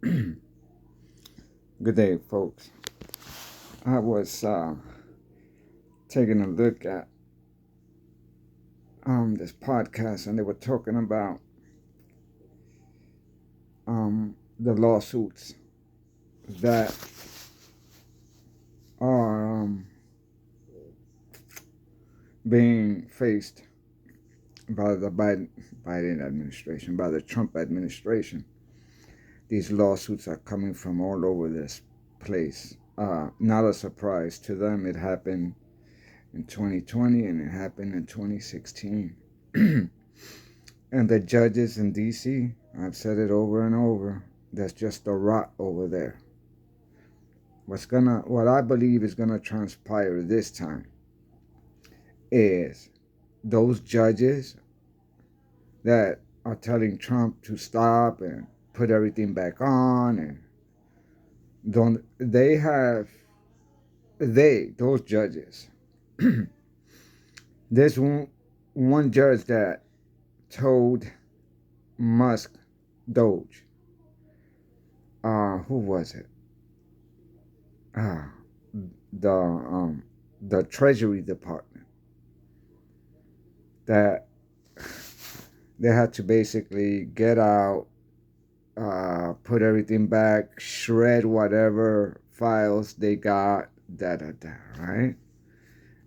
Good day, folks. I was taking a look at this podcast, and they were talking about the lawsuits that are being faced by the Biden administration, by the Trump administration. These lawsuits are coming from all over this place. Not a surprise to them. It happened in 2020 and it happened in 2016. And the judges in D.C., I've said it over and over, that's just a rot over there. What I believe is gonna transpire this time is those judges that are telling Trump to stop and put everything back on, and those judges. There's one judge that told Musk, Doge, who was it? The Treasury Department, that they had to basically get out, put everything back, shred whatever files they got, right?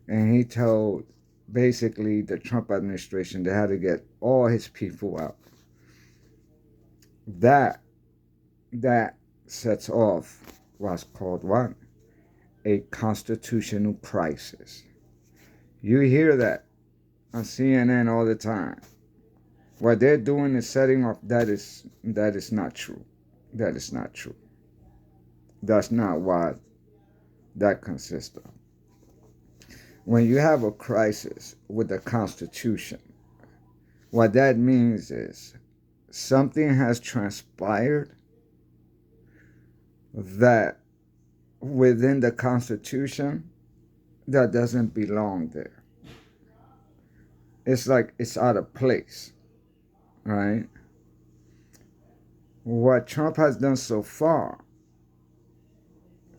And he told basically the Trump administration they had to get all his people out. That sets off what's called what? A constitutional crisis. You hear that on CNN all the time. What they're doing is setting off. That is not true. That is not true. That's not what that consists of. When you have a crisis with the Constitution, what that means is something has transpired that within the Constitution that doesn't belong there. It's like it's out of place, right? What Trump has done so far,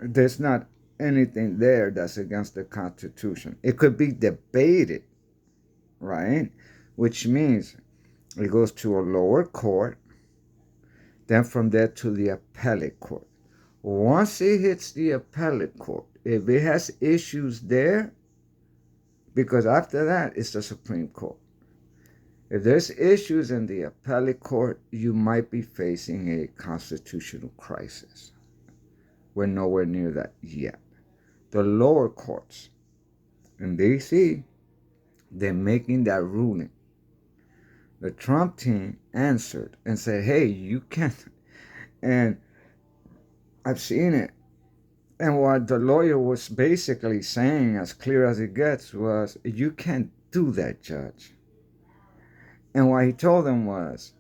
there's not anything there that's against the Constitution. It could be debated, right? Which means it goes to a lower court, then from there to the appellate court. Once it hits the appellate court, if it has issues there, because after that it's the Supreme Court. If there's issues in the appellate court, you might be facing a constitutional crisis. We're nowhere near that yet. The lower courts in D.C., they're making that ruling. The Trump team answered and said, hey, you can't. And I've seen it. And what the lawyer was basically saying, as clear as it gets, was, you can't do that, Judge. And what he told them was,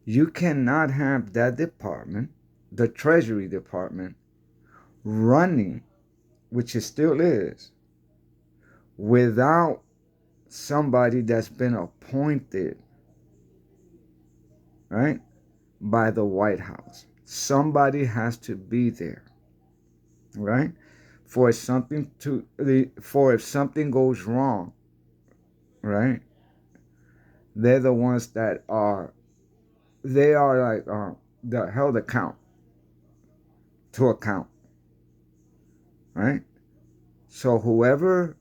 you cannot have that department, the Treasury Department, running, which it still is, without somebody that's been appointed, right, by the White House. Somebody has to be there, right, if something goes wrong, right, they're the ones that are held to account, right? So whoever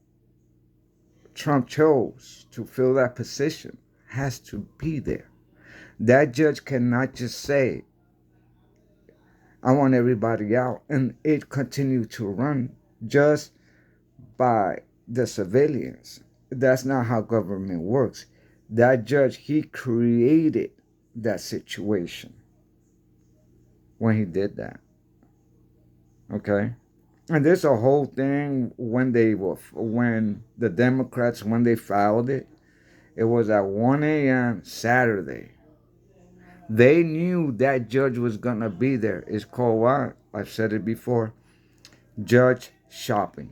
Trump chose to fill that position has to be there. That judge cannot just say, I want everybody out, and it continue to run just by the civilians. That's not how government works. That judge, he created that situation when he did that. Okay? And there's a whole thing when the Democrats, when they filed it, it was at 1 a.m. Saturday. They knew that judge was going to be there. It's called what? I've said it before. Judge shopping.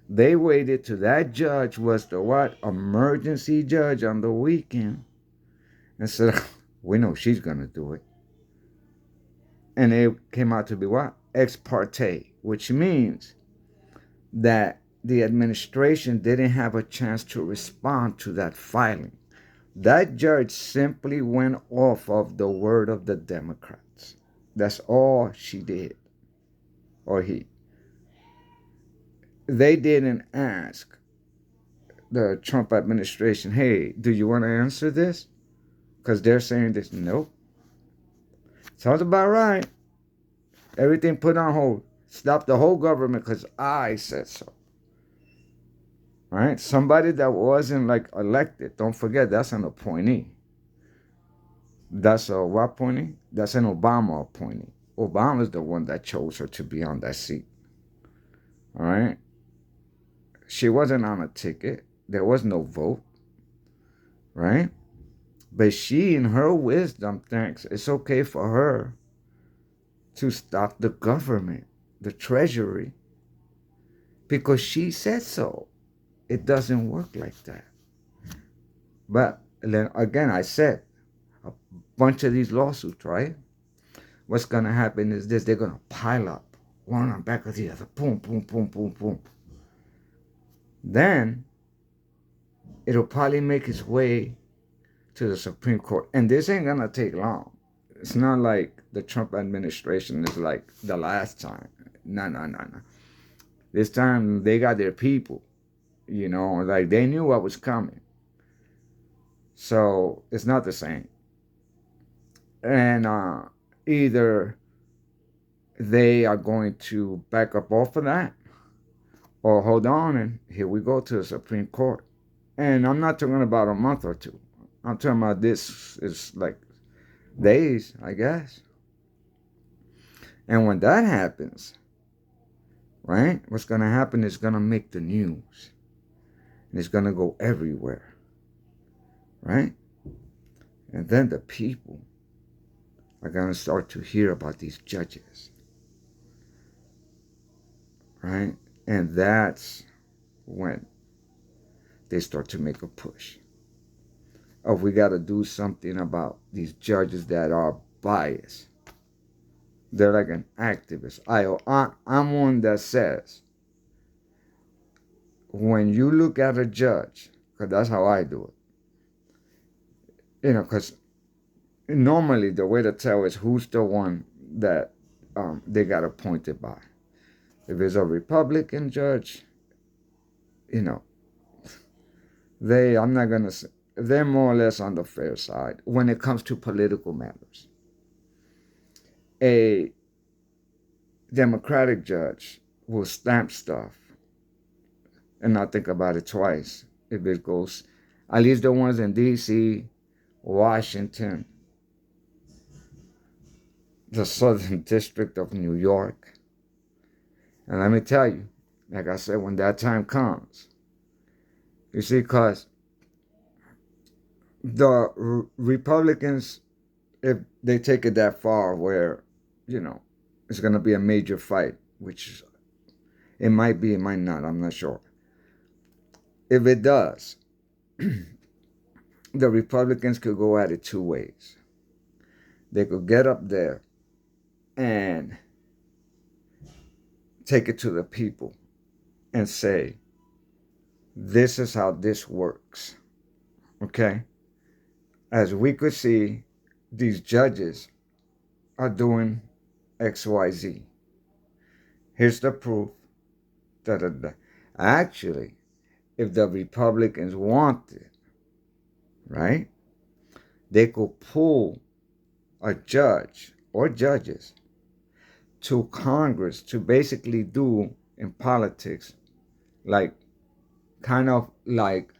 They waited till that judge was the what? Emergency judge on the weekend. And said, we know she's going to do it. And it came out to be what? Ex parte, which means that the administration didn't have a chance to respond to that filing. That judge simply went off of the word of the Democrats. That's all she did, or he. They didn't ask the Trump administration, hey, do you want to answer this? Because they're saying this. Nope. Sounds about right. Everything put on hold. Stop the whole government because I said so. All right? Somebody that wasn't like elected, don't forget that's an appointee. That's a what appointee? That's an Obama appointee. Obama's the one that chose her to be on that seat. All right? She wasn't on a ticket. There was no vote. Right? But she, in her wisdom, thinks it's okay for her to stop the government, the treasury, because she said so. It doesn't work like that. But then again, I said a bunch of these lawsuits, right? What's going to happen is this: they're going to pile up one on back of the other. Boom, boom, boom, boom, boom. Then it'll probably make its way to the Supreme Court. And this ain't going to take long. It's not like the Trump administration is like the last time. No, no, no, no. This time they got their people, you know, like they knew what was coming. So it's not the same. And either they are going to back up off of that or hold on and here we go to the Supreme Court. And I'm not talking about a month or two. I'm talking about this is like days, I guess. And when that happens, right, what's going to happen is going to make the news. And it's going to go everywhere, right? And then the people are going to start to hear about these judges, right? And that's when they start to make a push. Oh, we got to do something about these judges that are biased. They're like an activist. I'm one that says, when you look at a judge, because that's how I do it, you know, because normally the way to tell is who's the one that they got appointed by. If it's a Republican judge, you know, I'm not going to say, they're more or less on the fair side when it comes to political matters. A Democratic judge will stamp stuff and not think about it twice if it goes, at least the ones in D.C., Washington, the Southern District of New York. And let me tell you, like I said, when that time comes, you see, because the Republicans, if they take it that far where, you know, it's going to be a major fight, which it might be, it might not, I'm not sure. If it does, the Republicans could go at it two ways. They could get up there and take it to the people and say, this is how this works. Okay? As we could see, these judges are doing XYZ. Here's the proof. Da, da, da. Actually, if the Republicans wanted, right, they could pull a judge or judges to Congress to basically do in politics like kind of like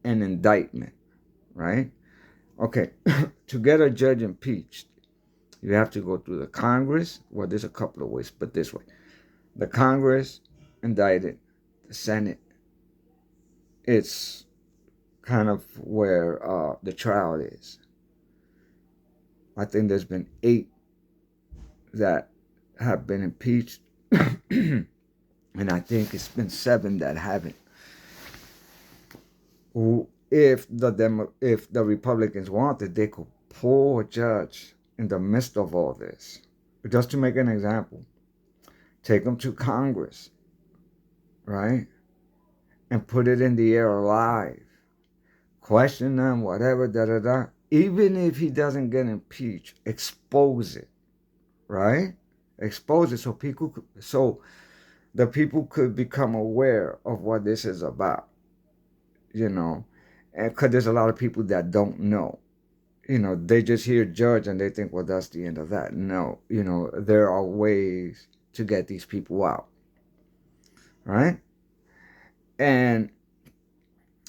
an indictment, right? Okay, to get a judge impeached, you have to go through the Congress. Well, there's a couple of ways, but this way. The Congress indicted, the Senate, it's kind of where the trial is. I think there's been 8 that have been impeached, and I think it's been 7 that haven't. If the Republicans wanted, they could pull a judge in the midst of all this Just to make an example, take them to Congress, right? And put it in the air live. Question them, whatever, da da da. Even if he doesn't get impeached, expose it, right? Expose it so the people could become aware of what this is about, you know. And because there's a lot of people that don't know. They just hear judge and they think, well, that's the end of that. No, there are ways to get these people out, right? And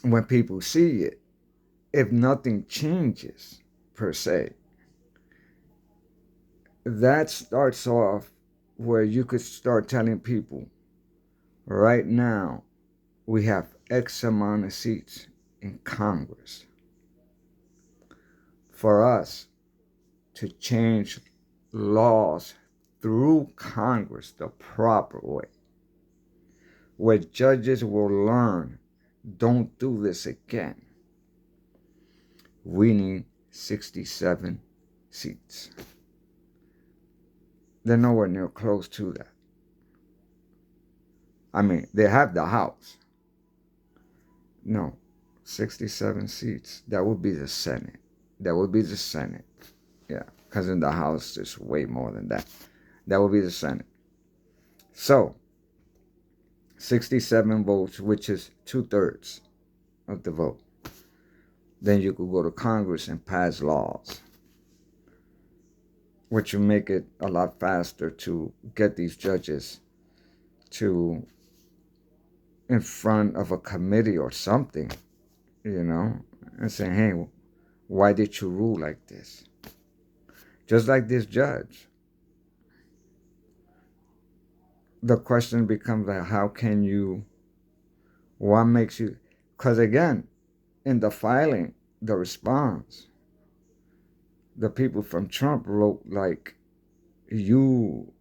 when people see it, if nothing changes per se, that starts off where you could start telling people, right now, we have X amount of seats in Congress. For us to change laws through Congress the proper way, where judges will learn, don't do this again. We need 67 seats. They're nowhere near close to that. I mean, they have the House. No, 67 seats. That would be the Senate. That would be the Senate. Yeah, because in the House, there's way more than that. That would be the Senate. So, 67 votes, which is 2/3 of the vote. Then you could go to Congress and pass laws, which will make it a lot faster to get these judges to in front of a committee or something, and say, hey, why did you rule like this? Just like this judge. The question becomes like, what makes you, because again, in the filing, the response, the people from Trump wrote like, you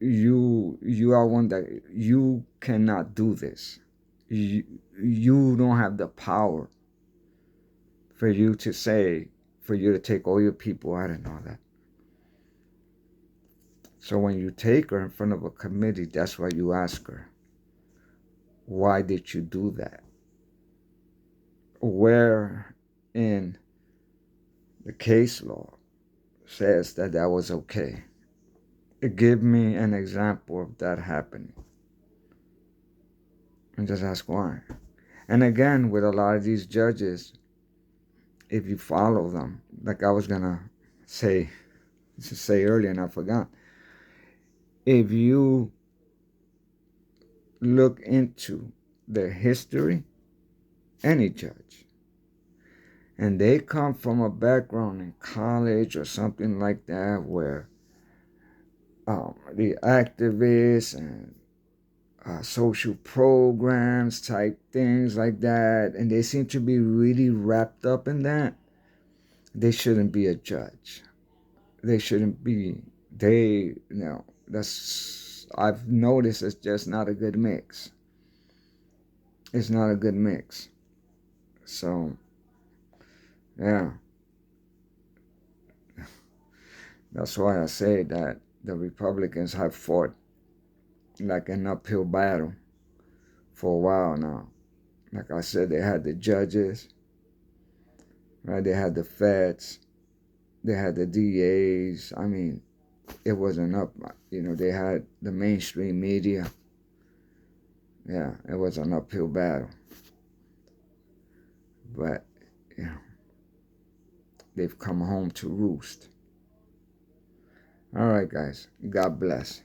are one that you cannot do this. You don't have the power for you to take all your people out and all that. So when you take her in front of a committee, that's why you ask her, why did you do that? Where in the case law says that was okay? Give me an example of that happening. And just ask why. And again, with a lot of these judges, if you follow them, like I was gonna say earlier and I forgot, if you look into their history, any judge, and they come from a background in college or something like that where the activists and social programs type things like that, and they seem to be really wrapped up in that, they shouldn't be a judge. They shouldn't be. I've noticed it's just not a good mix. It's not a good mix. So, yeah. That's why I say that the Republicans have fought like an uphill battle for a while now. Like I said, they had the judges, right? They had the feds, they had the DAs. I mean, it wasn't up. They had the mainstream media. Yeah, it was an uphill battle. But, they've come home to roost. All right, guys. God bless.